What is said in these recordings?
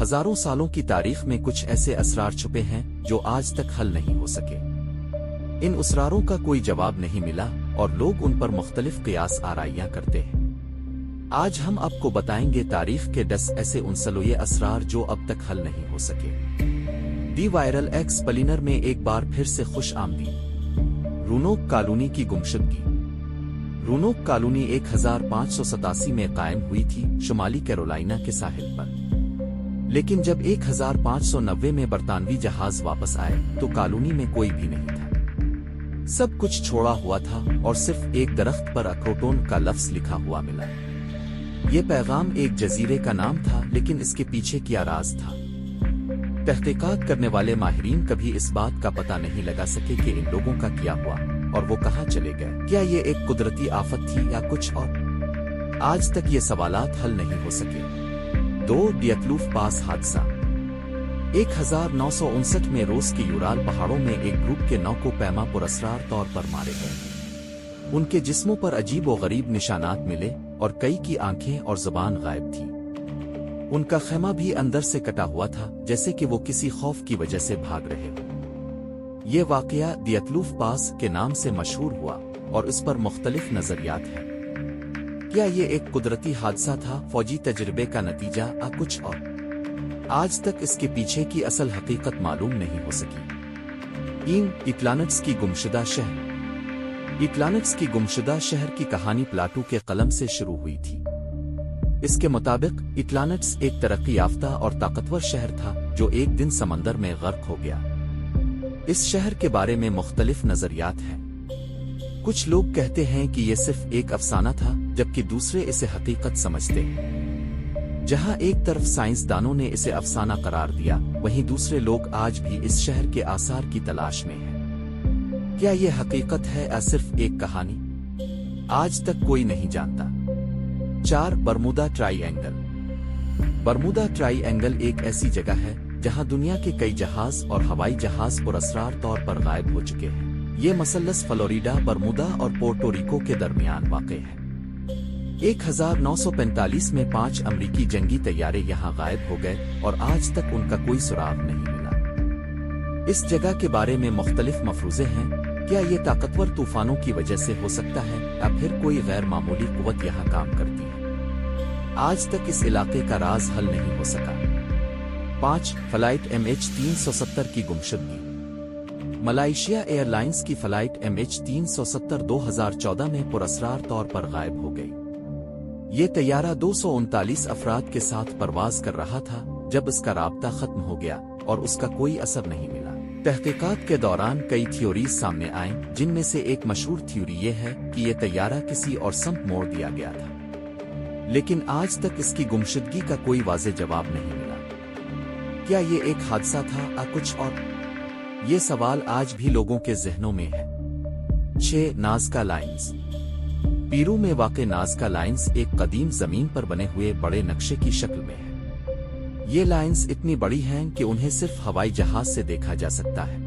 ہزاروں سالوں کی تاریخ میں کچھ ایسے اسرار چھپے ہیں جو آج تک حل نہیں ہو سکے۔ ان اسراروں کا کوئی جواب نہیں ملا اور لوگ ان پر مختلف قیاس آرائیاں کرتے ہیں۔ آج ہم آپ کو بتائیں گے تاریخ کے 10 ایسے انسلوئے اسرار جو اب تک حل نہیں ہو سکے۔ دی وائرل ایکسپلینر میں ایک بار پھر سے خوش آمدید۔ رونوک کالونی کی گمشدگی۔ رونوک کالونی 1587 میں قائم ہوئی تھی شمالی کیرولائنا کے ساحل پر، لیکن جب 1590 میں برطانوی جہاز واپس آئے تو کالونی میں کوئی بھی نہیں تھا۔ سب کچھ چھوڑا ہوا تھا اور صرف ایک درخت پر اکروٹون کا لفظ لکھا ہوا ملا۔ یہ پیغام ایک جزیرے کا نام تھا، لیکن اس کے پیچھے کیا راز تھا؟ تحقیقات کرنے والے ماہرین کبھی اس بات کا پتہ نہیں لگا سکے کہ ان لوگوں کا کیا ہوا اور وہ کہاں چلے گئے۔ کیا یہ ایک قدرتی آفت تھی یا کچھ اور؟ آج تک یہ سوالات حل نہیں ہو سکے۔ 2 ڈیتلوف پاس حادثہ۔ 1959 میں روس کے یورال پہاڑوں میں ایک گروپ کے 9 کو پیما پراسرار طور پر مارے گئے۔ ان کے جسموں پر عجیب و غریب نشانات ملے اور کئی کی آنکھیں اور زبان غائب تھی۔ ان کا خیمہ بھی اندر سے کٹا ہوا تھا، جیسے کہ وہ کسی خوف کی وجہ سے بھاگ رہے ہوں۔ یہ واقعہ دیتلوف پاس کے نام سے مشہور ہوا اور اس پر مختلف نظریات ہیں۔ کیا یہ ایک قدرتی حادثہ تھا، فوجی تجربے کا نتیجہ، یا کچھ اور؟ آج تک اس کے پیچھے کی اصل حقیقت معلوم نہیں ہو سکی۔ اٹلانٹس کی گمشدہ شہر۔ اٹلانٹس کی گمشدہ شہر کی کہانی پلاٹو کے قلم سے شروع ہوئی تھی۔ اس کے مطابق اٹلانٹس ایک ترقی یافتہ اور طاقتور شہر تھا جو ایک دن سمندر میں غرق ہو گیا۔ اس شہر کے بارے میں مختلف نظریات ہیں۔ کچھ لوگ کہتے ہیں کہ یہ صرف ایک افسانہ تھا، جبکہ دوسرے اسے حقیقت سمجھتے ہیں۔ جہاں ایک طرف سائنسدانوں نے اسے افسانہ قرار دیا، وہیں دوسرے لوگ آج بھی اس شہر کے آثار کی تلاش میں ہیں۔ کیا یہ حقیقت ہے یا صرف ایک کہانی؟ آج تک کوئی نہیں جانتا۔ 4 Bermuda try angle. Bermuda try angle ایک ایسی جگہ ہے جہاں دنیا کے کئی جہاز اور ہوائی جہاز پراسرار طور پر غائب ہو چکے ہیں۔ یہ مثلث فلوریڈا، برمودا اور پورٹو ریکو کے درمیان واقع ہے۔ 1945 میں 5 امریکی جنگی طیارے یہاں غائب ہو گئے اور آج تک ان کا کوئی سراغ نہیں ملا۔ اس جگہ کے بارے میں مختلف مفروضے ہیں۔ کیا یہ طاقتور طوفانوں کی وجہ سے ہو سکتا ہے یا پھر کوئی غیر معمولی قوت یہاں کام کرتی ہے؟ آج تک اس علاقے کا راز حل نہیں ہو سکا۔ 5 فلائٹ MH370 کی گمشدگی۔ ملائیشیا ایئر لائنز کی فلائٹ MH370 2014 میں پراسرار طور پر غائب ہو گئی۔ یہ طیارہ 239 افراد کے ساتھ پرواز کر رہا تھا جب اس کا رابطہ ختم ہو گیا اور اس کا کوئی اثر نہیں ملا۔ تحقیقات کے دوران کئی تھیوریز سامنے آئیں، جن میں سے ایک مشہور تھیوری یہ ہے کہ یہ طیارہ کسی اور سمت موڑ دیا گیا تھا، لیکن آج تک اس کی گمشدگی کا کوئی واضح جواب نہیں ملا۔ کیا یہ ایک حادثہ تھا یا کچھ اور؟ یہ سوال آج بھی لوگوں کے ذہنوں میں ہے۔ 6 نازکا لائنز۔ پیرو میں واقع نازکا لائنز ایک قدیم زمین پر بنے ہوئے بڑے نقشے کی شکل میں ہے۔ یہ لائنز اتنی بڑی ہیں کہ انہیں صرف ہوائی جہاز سے دیکھا جا سکتا ہے۔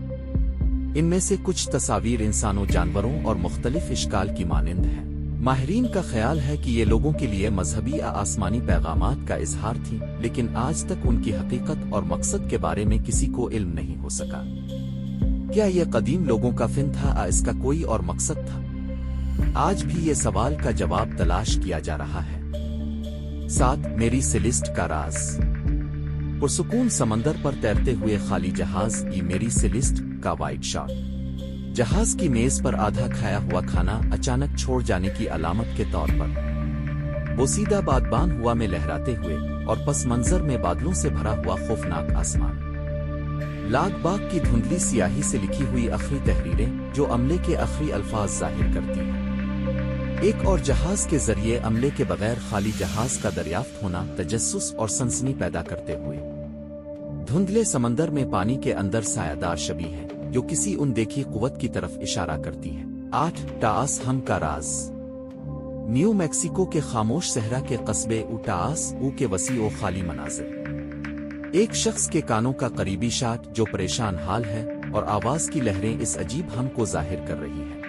ان میں سے کچھ تصاویر انسانوں، جانوروں اور مختلف اشکال کی مانند ہیں۔ ماہرین کا خیال ہے کہ یہ لوگوں کے لیے مذہبی یا آسمانی پیغامات کا اظہار تھی، لیکن آج تک ان کی حقیقت اور مقصد کے بارے میں کسی کو علم نہیں ہو سکا۔ کیا یہ قدیم لوگوں کا فن تھا یا اس کا کوئی اور مقصد تھا؟ آج بھی یہ سوال کا جواب تلاش کیا جا رہا ہے۔ 7 میری سیلیسٹ کا راز۔ پرسکون سمندر پر تیرتے ہوئے خالی جہاز میری سیلیسٹ کا وائٹ شاٹ۔ جہاز کی میز پر آدھا کھایا ہوا کھانا اچانک چھوڑ جانے کی علامت کے طور پر۔ بوسیدہ بادبان ہوا میں لہراتے ہوئے اور پس منظر میں بادلوں سے بھرا ہوا خوفناک آسمان۔ لاگ باغ کی دھندلی سیاہی سے لکھی ہوئی آخری تحریریں جو عملے کے آخری الفاظ ظاہر کرتی ہیں۔ ایک اور جہاز کے ذریعے عملے کے بغیر خالی جہاز کا دریافت ہونا تجسس اور سنسنی پیدا کرتے ہوئے۔ دھندلے سمندر میں پانی کے اندر سایہ دار شبیہ ہے جو کسی اندیکھی قوت کی طرف اشارہ کرتی ہے۔ 8 ٹاس ہم کا راز۔ نیو میکسیکو کے خاموش صحرا کے قصبے ٹاس کے وسیع و خالی مناظر۔ ایک شخص کے کانوں کا قریبی شاٹ جو پریشان حال ہے اور آواز کی لہریں اس عجیب ہم کو ظاہر کر رہی ہیں۔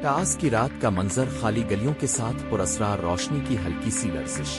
ٹاس کی رات کا منظر، خالی گلیوں کے ساتھ پراسرار روشنی کی ہلکی سی لرزش۔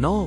9